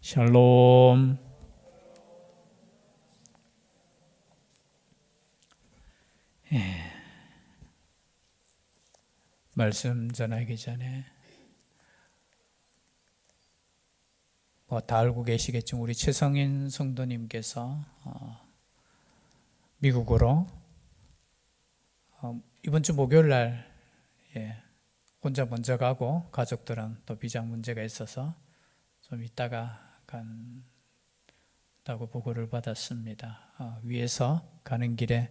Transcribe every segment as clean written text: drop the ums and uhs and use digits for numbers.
샬롬. 말씀 전하기 전에 다 알고 계시겠지만 우리 최성인 성도님께서 미국으로 이번 주 목요일 날 혼자 먼저 가고 가족들은 또 비자 문제가 있어서 좀 있다가 간다고 보고를 받았습니다. 위에서 가는 길에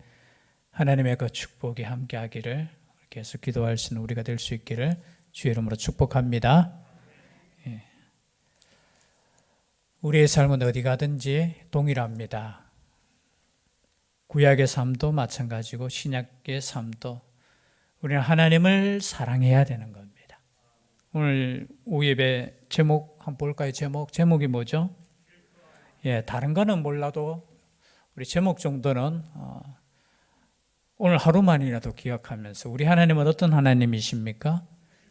하나님의 그 축복이 함께하기를 계속 기도할 수 있는 우리가 될 수 있기를 주의 이름으로 축복합니다. 우리의 삶은 어디 가든지 동일합니다. 구약의 삶도 마찬가지고 신약의 삶도 우리는 하나님을 사랑해야 되는 겁니다. 오늘 오후 예배 제목 한번 볼까요? 제목이 뭐죠? 다른 거는 몰라도 우리 제목 정도는 오늘 하루만이라도 기억하면서 우리 하나님은 어떤 하나님이십니까?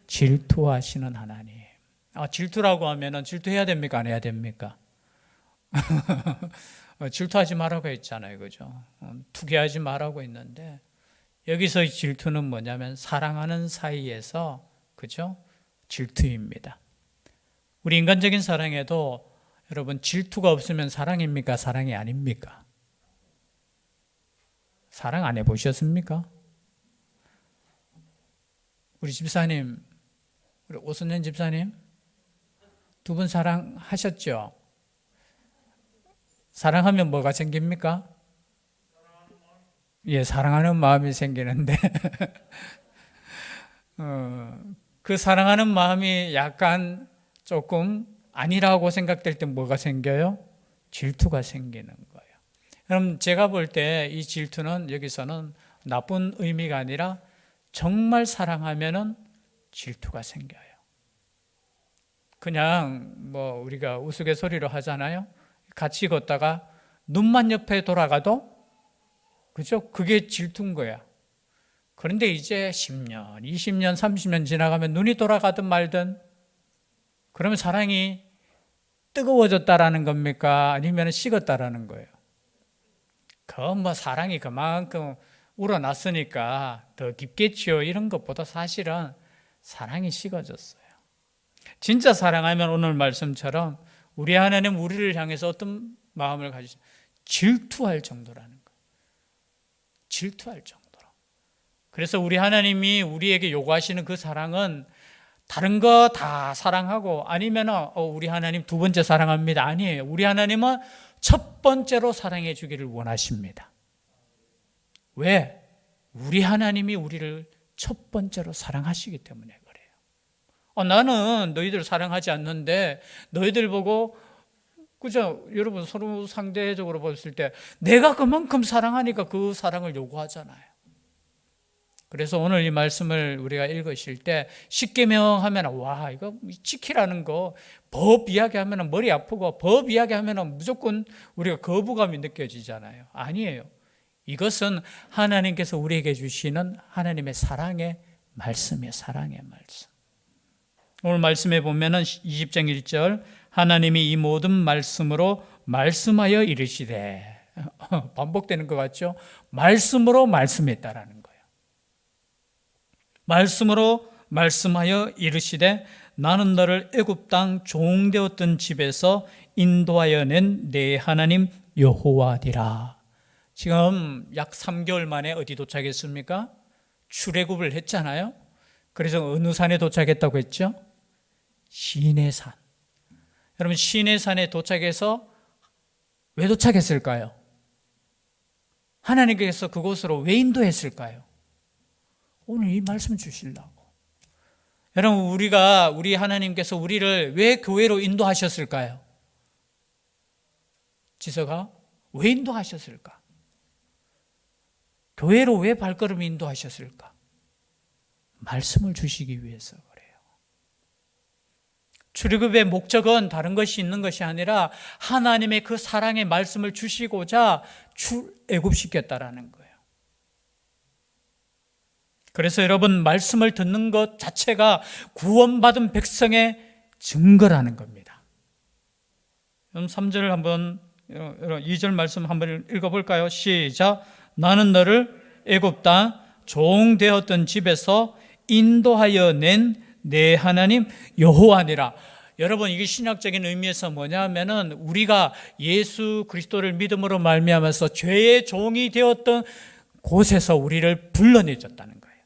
질투하시는 하나님. 질투라고 하면은 질투해야 됩니까? 안 해야 됩니까? 질투하지 말라고 했잖아요. 그죠? 투기하지 말라고 했는데 여기서 질투는 뭐냐면 사랑하는 사이에서, 그죠? 질투입니다. 우리 인간적인 사랑에도 여러분 질투가 없으면 사랑입니까? 사랑이 아닙니까? 사랑 안 해보셨습니까? 우리 집사님, 우리 오순년 집사님 두 분 사랑하셨죠? 사랑하면 뭐가 생깁니까? 사랑하는 마음이 생기는데 그 사랑하는 마음이 약간 조금 아니라고 생각될 때 뭐가 생겨요? 질투가 생기는 거예요. 그럼 제가 볼 때 이 질투는 여기서는 나쁜 의미가 아니라 정말 사랑하면은 질투가 생겨요. 그냥 우리가 우스갯소리로 하잖아요. 같이 걷다가 눈만 옆에 돌아가도, 그죠? 그게 질투인 거야. 그런데 이제 10년, 20년, 30년 지나가면 눈이 돌아가든 말든 그러면 사랑이 뜨거워졌다라는 겁니까? 아니면 식었다라는 거예요? 사랑이 그만큼 우러났으니까 더 깊겠죠. 이런 것보다 사실은 사랑이 식어졌어요. 진짜 사랑하면 오늘 말씀처럼 우리 하나님 우리를 향해서 어떤 마음을 가지죠? 질투할 정도라는 거예요. 질투할 정도로. 그래서 우리 하나님이 우리에게 요구하시는 그 사랑은 다른 거 다 사랑하고 아니면 우리 하나님 두 번째 사랑합니다. 아니에요. 우리 하나님은 첫 번째로 사랑해 주기를 원하십니다. 왜? 우리 하나님이 우리를 첫 번째로 사랑하시기 때문에 그래요. 나는 너희들 사랑하지 않는데 너희들 보고, 그죠? 여러분 서로 상대적으로 봤을 때 내가 그만큼 사랑하니까 그 사랑을 요구하잖아요. 그래서 오늘 이 말씀을 우리가 읽으실 때 십계명 하면 이거 지키라는 거, 법 이야기하면 머리 아프고 법 이야기하면 무조건 우리가 거부감이 느껴지잖아요. 아니에요. 이것은 하나님께서 우리에게 주시는 하나님의 사랑의 말씀이에요. 사랑의 말씀. 오늘 말씀에 보면은 20장 1절 하나님이 이 모든 말씀으로 말씀하여 이르시되, 반복되는 것 같죠? 말씀으로 말씀했다라는 거예요. 말씀으로 말씀하여 이르시되 나는 너를 애굽 땅 종되었던 집에서 인도하여 낸 내 하나님 여호와니라. 지금 약 3개월 만에 어디 도착했습니까? 출애굽을 했잖아요. 그래서 어느 산에 도착했다고 했죠? 시내산. 여러분 시내산에 도착해서 왜 도착했을까요? 하나님께서 그곳으로 왜 인도했을까요? 오늘 이 말씀 주시려고. 여러분 우리 하나님께서 우리를 왜 교회로 인도하셨을까요? 지서가 왜 인도하셨을까? 교회로 왜 발걸음 인도하셨을까? 말씀을 주시기 위해서 그래요. 출애굽의 목적은 다른 것이 있는 것이 아니라 하나님의 그 사랑의 말씀을 주시고자 출애굽시켰다라는 거예요. 그래서 여러분 말씀을 듣는 것 자체가 구원받은 백성의 증거라는 겁니다. 그럼 3절 한번 2절 말씀 한번 읽어볼까요? 시작. 나는 너를 애굽 땅 종되었던 집에서 인도하여 낸 내 하나님 여호와니라. 여러분, 이게 신학적인 의미에서 뭐냐면은 우리가 예수 그리스도를 믿음으로 말미암아서 죄의 종이 되었던 곳에서 우리를 불러내줬다는 거예요.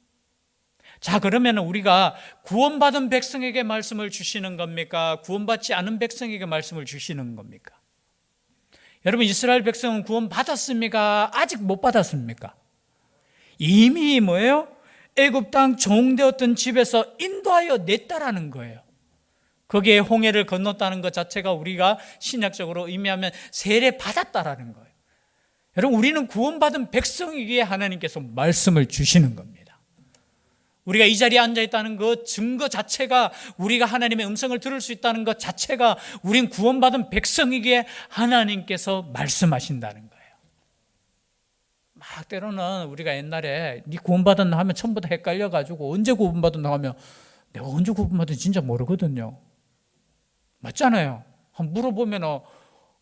자, 그러면 우리가 구원받은 백성에게 말씀을 주시는 겁니까? 구원받지 않은 백성에게 말씀을 주시는 겁니까? 여러분, 이스라엘 백성은 구원받았습니까? 아직 못 받았습니까? 이미 뭐예요? 애굽 땅 종되었던 집에서 인도하여 냈다라는 거예요. 거기에 홍해를 건넜다는 것 자체가 우리가 신약적으로 의미하면 세례 받았다라는 거예요. 여러분, 우리는 구원받은 백성이기에 하나님께서 말씀을 주시는 겁니다. 우리가 이 자리에 앉아 있다는 그 증거 자체가, 우리가 하나님의 음성을 들을 수 있다는 것 자체가 우린 구원받은 백성이기에 하나님께서 말씀하신다는 거예요. 막 때로는 우리가 옛날에 네 구원받았나 하면 처음부터 헷갈려가지고 언제 구원받았나 하면 내가 언제 구원받았는지 진짜 모르거든요. 맞잖아요. 한번 물어보면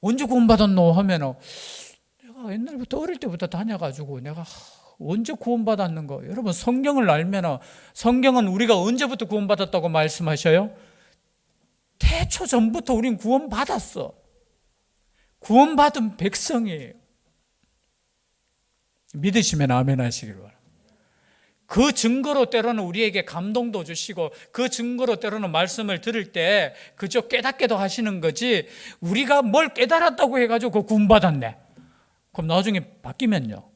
언제 구원받았노 하면 내가 옛날부터 어릴 때부터 다녀가지고 내가 언제 구원받았는가. 여러분, 성경을 알면 성경은 우리가 언제부터 구원받았다고 말씀하셔요? 태초 전부터 우린 구원받았어. 구원받은 백성이에요. 믿으시면 아멘 하시길 바랍니다. 그 증거로 때로는 우리에게 감동도 주시고 그 증거로 때로는 말씀을 들을 때 그저 깨닫게도 하시는 거지, 우리가 뭘 깨달았다고 해가지고 그 구원받았네 그럼 나중에 바뀌면요,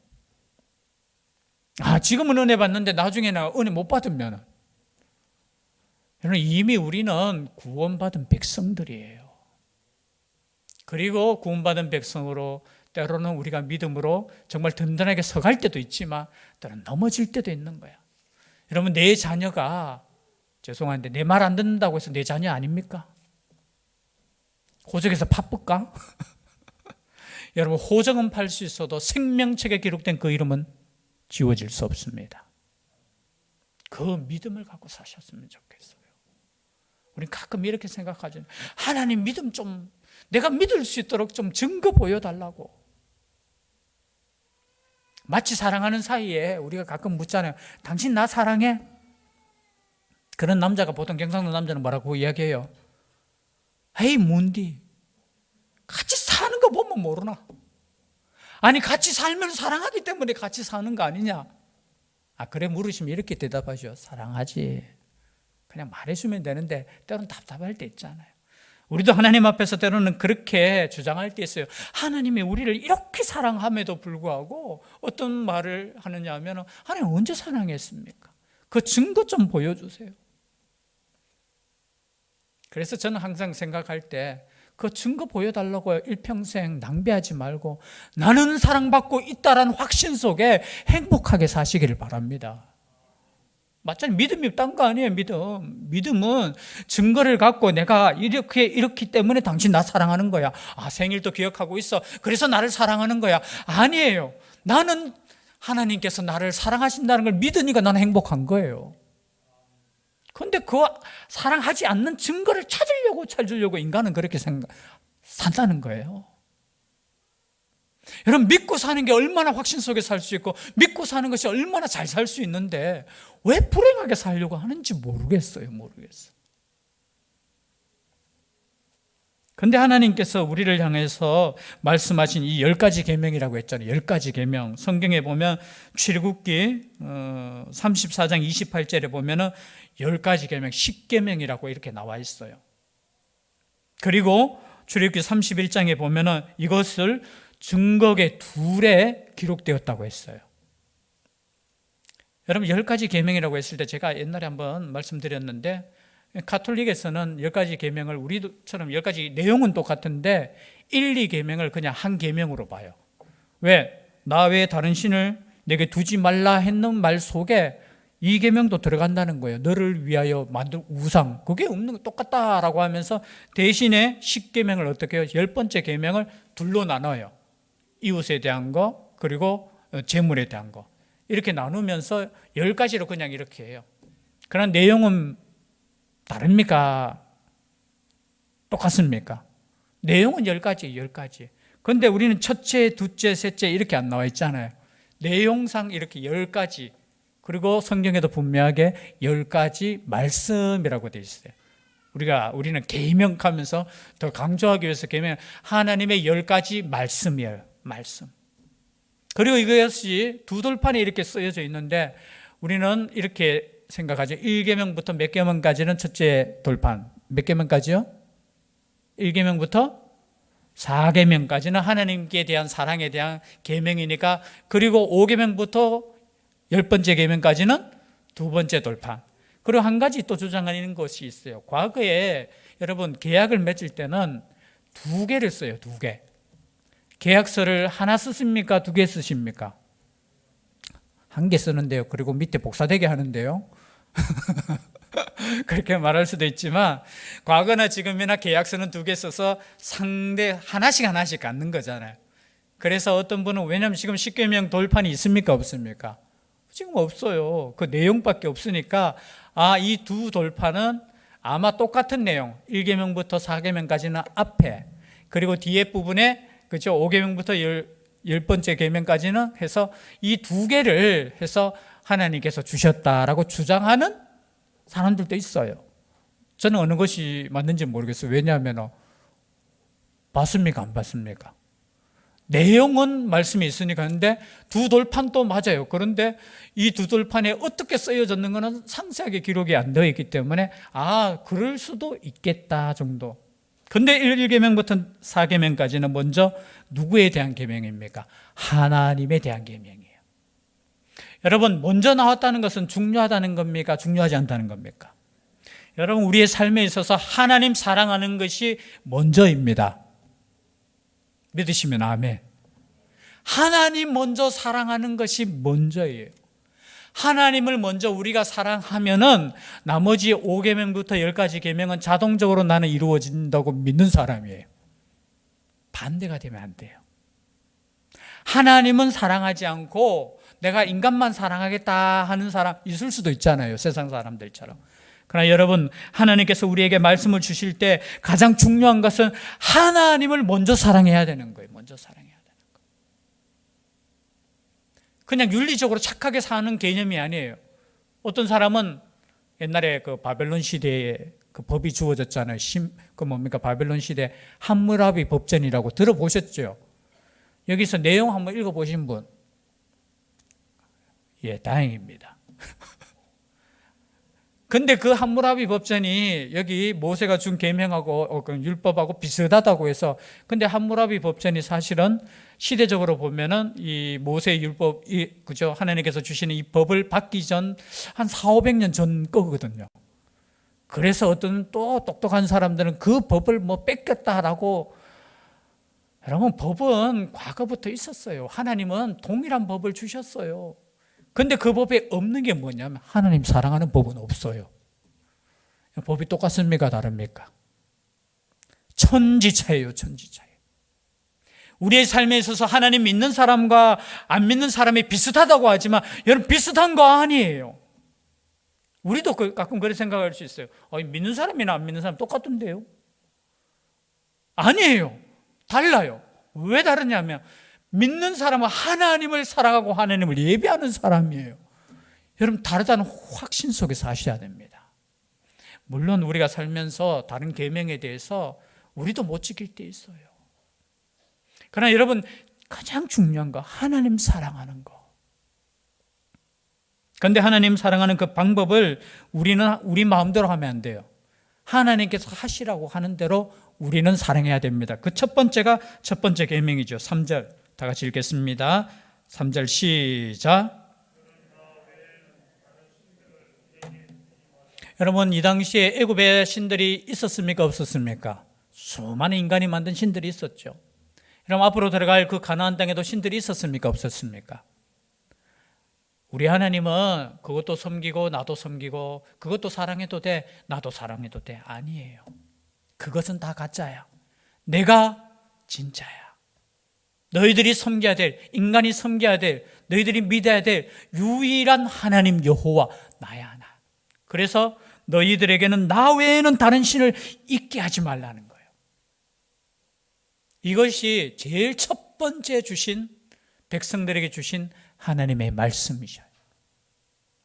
지금은 은혜 받는데 나중에는 은혜 못 받으면, 여러분, 이미 우리는 구원받은 백성들이에요. 그리고 구원받은 백성으로 때로는 우리가 믿음으로 정말 든든하게 서갈 때도 있지만 때로는 넘어질 때도 있는 거야. 여러분, 내 자녀가, 죄송한데 내 말 안 듣는다고 해서 내 자녀 아닙니까? 호적에서 바쁠까? 여러분, 호적은 팔 수 있어도 생명책에 기록된 그 이름은 지워질 수 없습니다. 그 믿음을 갖고 사셨으면 좋겠어요. 우린 가끔 이렇게 생각하죠. 하나님 믿음 좀, 내가 믿을 수 있도록 좀 증거 보여달라고. 마치 사랑하는 사이에 우리가 가끔 묻잖아요. 당신 나 사랑해? 그런 남자가, 보통 경상도 남자는 뭐라고 이야기해요? 에이, 뭔디? 같이 사는 거 보면 모르나? 아니, 같이 살면 사랑하기 때문에 같이 사는 거 아니냐? 그래 물으시면 이렇게 대답하죠. 사랑하지. 그냥 말해주면 되는데 때로는 답답할 때 있잖아요. 우리도 하나님 앞에서 때로는 그렇게 주장할 때 있어요. 하나님이 우리를 이렇게 사랑함에도 불구하고 어떤 말을 하느냐 하면, 하나님 언제 사랑했습니까? 그 증거 좀 보여주세요. 그래서 저는 항상 생각할 때 그 증거 보여달라고 일평생 낭비하지 말고 나는 사랑받고 있다라는 확신 속에 행복하게 사시기를 바랍니다. 맞잖아요. 믿음이 딴 거 아니에요. 믿음은 증거를 갖고 내가 이렇기 때문에 당신 나 사랑하는 거야. 생일도 기억하고 있어. 그래서 나를 사랑하는 거야. 아니에요. 나는 하나님께서 나를 사랑하신다는 걸 믿으니까 나는 행복한 거예요. 그런데 그 사랑하지 않는 증거를 찾으려고 인간은 그렇게 산다는 거예요. 여러분, 믿고 사는 게 얼마나 확신 속에 살 수 있고 믿고 사는 것이 얼마나 잘 살 수 있는데 왜 불행하게 살려고 하는지 모르겠어요. 그런데 하나님께서 우리를 향해서 말씀하신 이 10가지 계명이라고 했잖아요. 10가지 계명. 성경에 보면 출애굽기 34장 28절에 보면 10가지 계명, 10계명이라고 이렇게 나와 있어요. 그리고 출애굽기 31장에 보면 이것을 증거계 둘에 기록되었다고 했어요. 여러분, 10가지 계명이라고 했을 때 제가 옛날에 한번 말씀드렸는데, 가톨릭에서는 10가지 계명을 우리처럼 10가지 내용은 똑같은데 1, 2계명을 그냥 한 계명으로 봐요. 왜? 나 외에 다른 신을 내게 두지 말라 했는 말 속에 2계명도 들어간다는 거예요. 너를 위하여 만든 우상, 그게 없는 거 똑같다라고 하면서 대신에 10계명을 어떻게 해요? 10번째 계명을 둘로 나눠요. 이웃에 대한 거, 그리고 재물에 대한 거, 이렇게 나누면서 10가지로 그냥 이렇게 해요. 그런 내용은 다릅니까? 똑같습니까? 내용은 10가지, 10가지. 그런데 우리는 첫째, 둘째, 셋째 이렇게 안 나와 있잖아요. 내용상 이렇게 10가지. 그리고 성경에도 분명하게 10가지 말씀이라고 되어 있어요. 우리는 계명하면서 더 강조하기 위해서 계명, 하나님의 10가지 말씀이에요. 말씀. 그리고 이것이 두 돌판에 이렇게 쓰여져 있는데 우리는 이렇게 생각하죠. 1계명부터 몇 계명까지는 첫째 돌판. 몇 계명까지요? 1계명부터 4계명까지는 하나님께 대한 사랑에 대한 계명이니까, 그리고 5계명부터 10번째 계명까지는 두 번째 돌판. 그리고 한 가지 또 주장하는 것이 있어요. 과거에 여러분 계약을 맺을 때는 2개를 써요. 2개. 계약서를 하나 쓰십니까? 2개 쓰십니까? 1개 쓰는데요. 그리고 밑에 복사되게 하는데요. 그렇게 말할 수도 있지만 과거나 지금이나 계약서는 2개 써서 상대 하나씩 갖는 거잖아요. 그래서 어떤 분은, 왜냐하면 지금 10계명 돌판이 있습니까? 없습니까? 지금 없어요. 그 내용밖에 없으니까 이 두 돌판은 아마 똑같은 내용, 1계명부터 4계명까지는 앞에, 그리고 뒤에 부분에 그렇죠, 5계명부터 10번째 계명까지는 해서 이 2개를 해서 하나님께서 주셨다라고 주장하는 사람들도 있어요. 저는 어느 것이 맞는지 모르겠어요. 왜냐하면 봤습니까? 안 봤습니까? 내용은 말씀이 있으니까. 근데 두 돌판도 맞아요. 그런데 이 두 돌판에 어떻게 쓰여졌는 것은 상세하게 기록이 안 되어 있기 때문에 그럴 수도 있겠다 정도. 근데 1계명부터 4계명까지는 먼저 누구에 대한 계명입니까? 하나님에 대한 계명이에요. 여러분, 먼저 나왔다는 것은 중요하다는 겁니까? 중요하지 않다는 겁니까? 여러분, 우리의 삶에 있어서 하나님 사랑하는 것이 먼저입니다. 믿으시면 아멘. 하나님 먼저 사랑하는 것이 먼저예요. 하나님을 먼저 우리가 사랑하면은 나머지 5계명부터 10가지 계명은 자동적으로 나는 이루어진다고 믿는 사람이에요. 반대가 되면 안 돼요. 하나님은 사랑하지 않고 내가 인간만 사랑하겠다 하는 사람 있을 수도 있잖아요. 세상 사람들처럼. 그러나 여러분, 하나님께서 우리에게 말씀을 주실 때 가장 중요한 것은 하나님을 먼저 사랑해야 되는 거예요. 먼저 사랑해야 되는 거예요. 그냥 윤리적으로 착하게 사는 개념이 아니에요. 어떤 사람은 옛날에 그 바벨론 시대에 그 법이 주어졌잖아요. 바벨론 시대 함무라비 법전이라고 들어보셨죠? 여기서 내용 한번 읽어보신 분? 예, 다행입니다. 근데 그 함무라비 법전이 여기 모세가 준 계명하고 율법하고 비슷하다고 해서, 근데 함무라비 법전이 사실은 시대적으로 보면은 이 모세 율법, 그죠? 하나님께서 주시는 이 법을 받기 전 한 400~500년 전 거거든요. 그래서 어떤 또 똑똑한 사람들은 그 법을 뺏겼다라고. 여러분, 법은 과거부터 있었어요. 하나님은 동일한 법을 주셨어요. 근데 그 법에 없는 게 뭐냐면 하나님 사랑하는 법은 없어요. 법이 똑같습니까? 다릅니까? 천지차예요. 천지차예요. 우리의 삶에 있어서 하나님 믿는 사람과 안 믿는 사람이 비슷하다고 하지만 여러분, 비슷한 거 아니에요. 우리도 가끔 그렇게 생각할 수 있어요. 믿는 사람이나 안 믿는 사람 똑같던데요? 아니에요. 달라요. 왜 다르냐면 믿는 사람은 하나님을 사랑하고 하나님을 예배하는 사람이에요. 여러분, 다르다는 확신 속에 사셔야 됩니다. 물론 우리가 살면서 다른 계명에 대해서 우리도 못 지킬 때 있어요. 그러나 여러분, 가장 중요한 거 하나님 사랑하는 거. 그런데 하나님 사랑하는 그 방법을 우리는 우리 마음대로 하면 안 돼요. 하나님께서 하시라고 하는 대로 우리는 사랑해야 됩니다. 그 첫 번째 계명이죠. 3절 다 같이 읽겠습니다. 3절 시작. 여러분, 이 당시에 애굽에 신들이 있었습니까? 없었습니까? 수많은 인간이 만든 신들이 있었죠. 여러분, 앞으로 들어갈 그 가나안 땅에도 신들이 있었습니까? 없었습니까? 우리 하나님은 그것도 섬기고 나도 섬기고, 그것도 사랑해도 돼, 나도 사랑해도 돼. 아니에요. 그것은 다 가짜야. 내가 진짜야. 너희들이 섬겨야 될, 인간이 섬겨야 될, 너희들이 믿어야 될 유일한 하나님 여호와 나야, 나. 그래서 너희들에게는 나 외에는 다른 신을 있게 하지 말라는 거예요. 이것이 제일 첫 번째 주신 백성들에게 주신 하나님의 말씀이죠.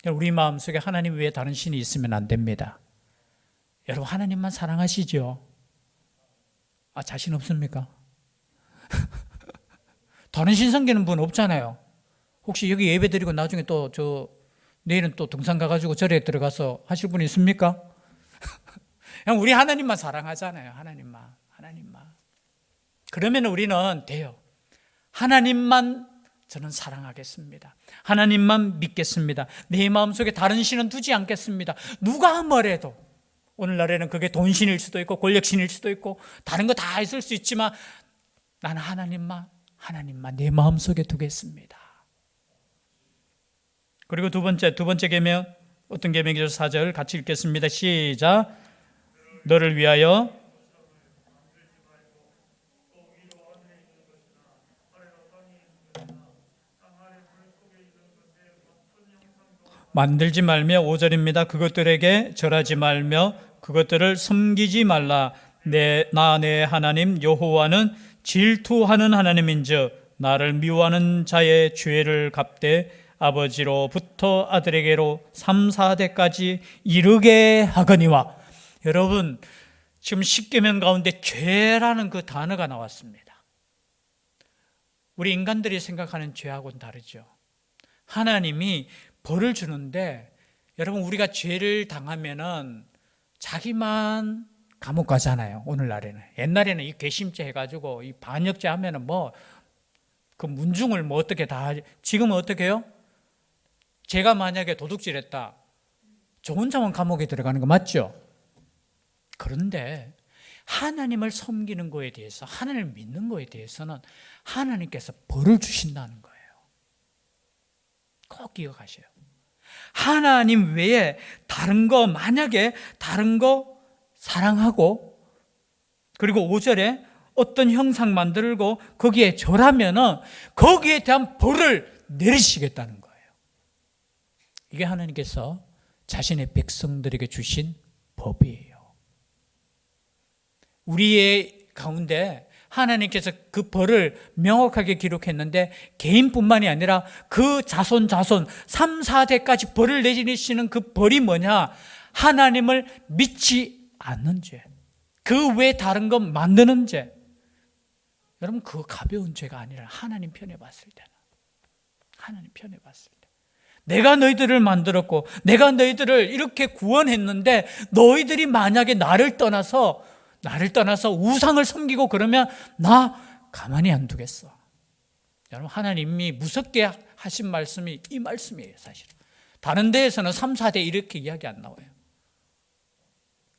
우리 마음속에 하나님 외에 다른 신이 있으면 안 됩니다. 여러분 하나님만 사랑하시죠? 자신 없습니까? 다른 신 섬기는 분 없잖아요. 혹시 여기 예배 드리고 나중에 내일은 또 등산 가가지고 절에 들어가서 하실 분 있습니까? 그냥 우리 하나님만 사랑하잖아요. 하나님만. 그러면 우리는 돼요. 하나님만 저는 사랑하겠습니다. 하나님만 믿겠습니다. 내 마음속에 다른 신은 두지 않겠습니다. 누가 뭐래도. 오늘날에는 그게 돈신일 수도 있고 권력신일 수도 있고 다른 거 다 있을 수 있지만 나는 하나님만 내 마음속에 두겠습니다. 그리고 두 번째 계명, 어떤 계명이죠? 4절 같이 읽겠습니다. 시작. 너를 위하여 만들지 말며 5절입니다. 그것들에게 절하지 말며 그것들을 섬기지 말라. 나 내 하나님 여호와는 질투하는 하나님인즉 나를 미워하는 자의 죄를 갚되 아버지로부터 아들에게로 3, 4대까지 이르게 하거니와. 여러분 지금 10계명 가운데 죄라는 그 단어가 나왔습니다. 우리 인간들이 생각하는 죄하고는 다르죠. 하나님이 벌을 주는데 여러분 우리가 죄를 당하면은 자기만 감옥 가잖아요. 오늘날에는. 옛날에는 이 괘씸죄 해가지고 이 반역죄 하면은 그 문중을 어떻게 다 하지. 지금은 어떻게 해요? 제가 만약에 도둑질했다. 저 혼자만 감옥에 들어가는 거 맞죠? 그런데 하나님을 섬기는 거에 대해서, 하나님을 믿는 거에 대해서는 하나님께서 벌을 주신다는 거예요. 꼭 기억하셔요. 하나님 외에 만약에 다른 거 사랑하고 그리고 5절에 어떤 형상 만들고 거기에 절하면은 거기에 대한 벌을 내리시겠다는 거예요. 이게 하나님께서 자신의 백성들에게 주신 법이에요. 우리의 가운데 하나님께서 그 벌을 명확하게 기록했는데 개인뿐만이 아니라 그 자손 3, 4대까지 벌을 내리시는 그 벌이 뭐냐? 하나님을 믿지 않는 죄, 그 외에 다른 것 만드는 죄. 여러분 그거 가벼운 죄가 아니라 하나님 편에 봤을 때는, 하나님 편에 봤을 때 내가 너희들을 만들었고 내가 너희들을 이렇게 구원했는데 너희들이 만약에 나를 떠나서 우상을 섬기고 그러면 나 가만히 안 두겠어. 여러분 하나님이 무섭게 하신 말씀이 이 말씀이에요. 사실 다른 데에서는 3, 4대 이렇게 이야기 안 나와요.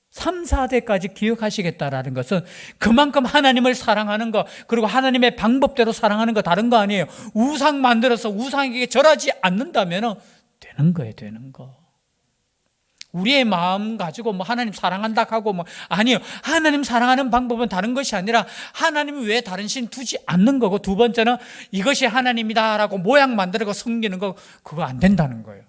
3, 4대까지 기억하시겠다라는 것은 그만큼 하나님을 사랑하는 것, 그리고 하나님의 방법대로 사랑하는 거 다른 거 아니에요. 우상 만들어서 우상에게 절하지 않는다면 되는 거예요. 되는 거. 우리의 마음 가지고 하나님 사랑한다 하고 아니요. 하나님 사랑하는 방법은 다른 것이 아니라 하나님 외에 다른 신 두지 않는 거고, 두 번째는 이것이 하나님이다라고 모양 만들고 섬기는 거, 그거 안 된다는 거예요.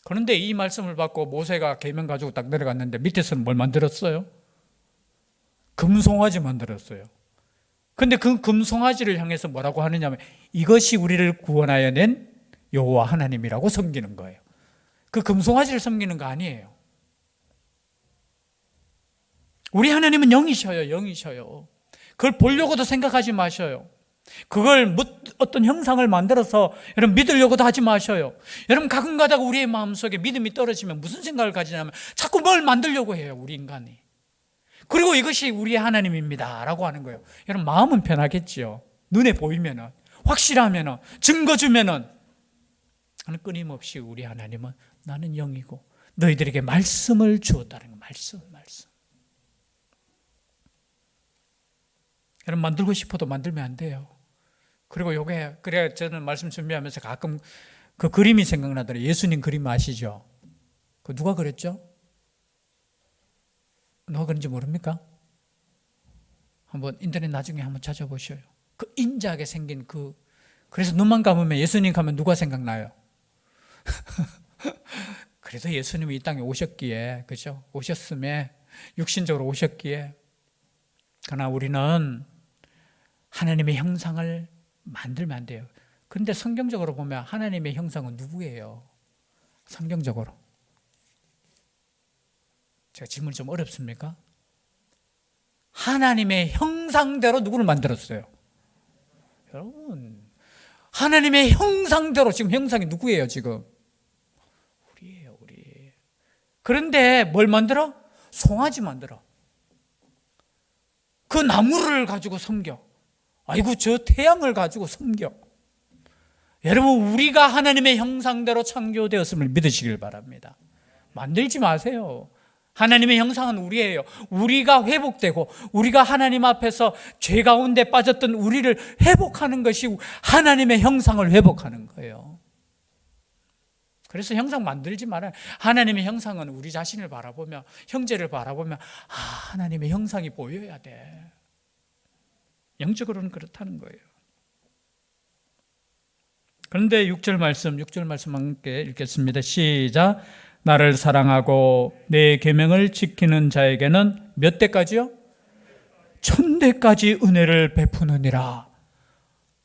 그런데 이 말씀을 받고 모세가 계명 가지고 딱 내려갔는데 밑에서는 뭘 만들었어요? 금송아지 만들었어요. 근데 그 금송아지를 향해서 뭐라고 하느냐면 이것이 우리를 구원하여 낸 여호와 하나님이라고 섬기는 거예요. 그 금송아지를 섬기는 거 아니에요. 우리 하나님은 영이셔요. 영이셔요. 그걸 보려고도 생각하지 마셔요. 그걸 어떤 형상을 만들어서 여러분 믿으려고도 하지 마셔요. 여러분 가끔 가다가 우리의 마음속에 믿음이 떨어지면 무슨 생각을 가지냐면 자꾸 뭘 만들려고 해요. 우리 인간이. 그리고 이것이 우리의 하나님입니다 라고 하는 거예요. 여러분 마음은 편하겠지요. 눈에 보이면은, 확실하면은, 증거 주면은. 끊임없이 우리 하나님은 나는 영이고 너희들에게 말씀을 주었다는 거. 말씀. 여러분 만들고 싶어도 만들면 안 돼요. 그리고 그래 저는 말씀 준비하면서 가끔 그 그림이 생각나더라고요. 예수님 그림 아시죠? 그 누가 그렸죠? 누가 그런지 모릅니까? 한번 인터넷 나중에 한번 찾아보셔요. 그 인자하게 생긴 그래서 눈만 감으면 예수님 가면 누가 생각나요? 그래서 예수님이 이 땅에 오셨기에, 그죠? 오셨음에, 육신적으로 오셨기에 그러나 우리는 하나님의 형상을 만들면 안 돼요. 그런데 성경적으로 보면 하나님의 형상은 누구예요? 성경적으로. 제가 질문이 좀 어렵습니까? 하나님의 형상대로 누구를 만들었어요? 여러분, 하나님의 형상대로 지금 형상이 누구예요, 지금? 우리예요, 우리. 그런데 뭘 만들어? 송아지 만들어. 그 나무를 가지고 섬겨. 아이고, 저 태양을 가지고 섬겨. 여러분, 우리가 하나님의 형상대로 창조되었음을 믿으시길 바랍니다. 만들지 마세요. 하나님의 형상은 우리예요. 우리가 회복되고 우리가 하나님 앞에서 죄 가운데 빠졌던 우리를 회복하는 것이 하나님의 형상을 회복하는 거예요. 그래서 형상 만들지 말아요. 하나님의 형상은 우리 자신을 바라보며 형제를 바라보며 하나님의 형상이 보여야 돼. 영적으로는 그렇다는 거예요. 그런데 6절 말씀 함께 읽겠습니다. 시작. 나를 사랑하고 내 계명을 지키는 자에게는 몇 대까지요? 1000대까지 은혜를 베푸느니라.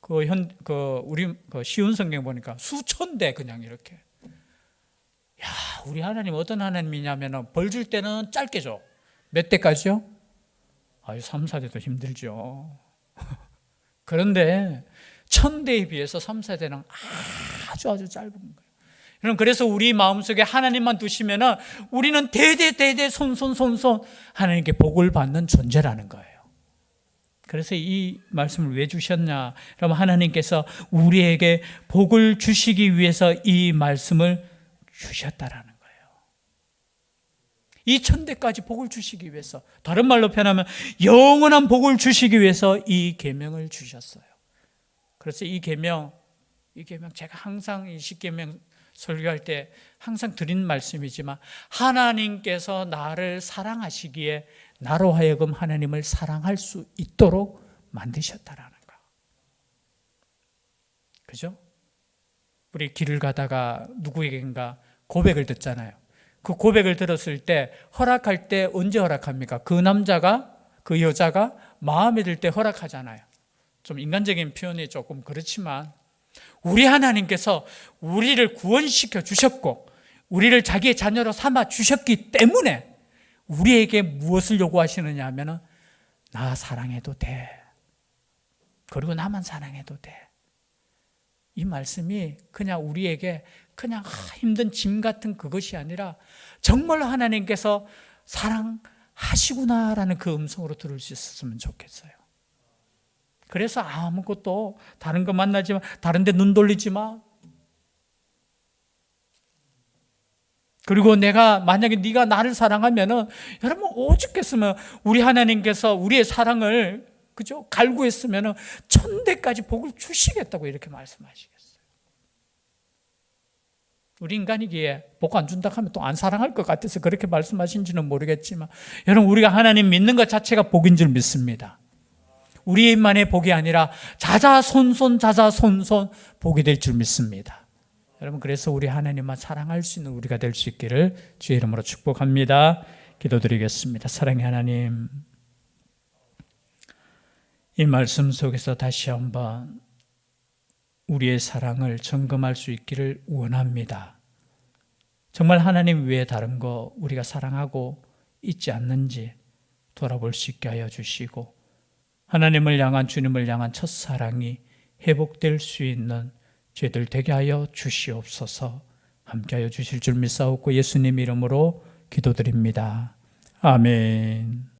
우리 쉬운 성경 보니까 수천 대 그냥 이렇게. 야, 우리 하나님 어떤 하나님이냐면 벌 줄 때는 짧게 줘. 몇 대까지요? 3, 4대도 힘들죠. 그런데 1000대에 비해서 3, 4대는 아주 짧은 거예요. 여러분, 그래서 우리 마음속에 하나님만 두시면은 우리는 대대 손손 하나님께 복을 받는 존재라는 거예요. 그래서 이 말씀을 왜 주셨냐? 그럼 하나님께서 우리에게 복을 주시기 위해서 이 말씀을 주셨다라는 거예요. 이 1000대까지 복을 주시기 위해서, 다른 말로 표현하면 영원한 복을 주시기 위해서 이 계명을 주셨어요. 그래서 이 계명 제가 항상 이 십계명 설교할 때 항상 드린 말씀이지만 하나님께서 나를 사랑하시기에 나로 하여금 하나님을 사랑할 수 있도록 만드셨다라는 거. 그죠? 우리 길을 가다가 누구에겐가 고백을 듣잖아요. 그 고백을 들었을 때 허락할 때 언제 허락합니까? 그 남자가, 그 여자가 마음에 들 때 허락하잖아요. 좀 인간적인 표현이 조금 그렇지만 우리 하나님께서 우리를 구원시켜 주셨고 우리를 자기의 자녀로 삼아 주셨기 때문에 우리에게 무엇을 요구하시느냐 하면 나 사랑해도 돼. 그리고 나만 사랑해도 돼. 이 말씀이 그냥 우리에게 그냥 힘든 짐 같은 그것이 아니라 정말 하나님께서 사랑하시구나라는 그 음성으로 들을 수 있었으면 좋겠어요. 그래서 아무것도 다른 거 만나지 마. 다른 데 눈 돌리지 마. 그리고 만약에 네가 나를 사랑하면은 여러분 오죽했으면 우리 하나님께서 우리의 사랑을 그죠? 갈구했으면은 1000대까지 복을 주시겠다고 이렇게 말씀하시겠어요. 우리 인간이기에 복 안 준다 하면 또 안 사랑할 것 같아서 그렇게 말씀하신지는 모르겠지만 여러분 우리가 하나님 믿는 것 자체가 복인 줄 믿습니다. 우리만의 복이 아니라 자자손손 복이 될 줄 믿습니다. 여러분 그래서 우리 하나님만 사랑할 수 있는 우리가 될 수 있기를 주의 이름으로 축복합니다. 기도드리겠습니다. 사랑의 하나님, 이 말씀 속에서 다시 한번 우리의 사랑을 점검할 수 있기를 원합니다. 정말 하나님 외에 다른 거 우리가 사랑하고 있지 않는지 돌아볼 수 있게 하여 주시고 하나님을 향한 주님을 향한 첫사랑이 회복될 수 있는 죄들 되게 하여 주시옵소서. 함께하여 주실 줄 믿사옵고 예수님 이름으로 기도드립니다. 아멘.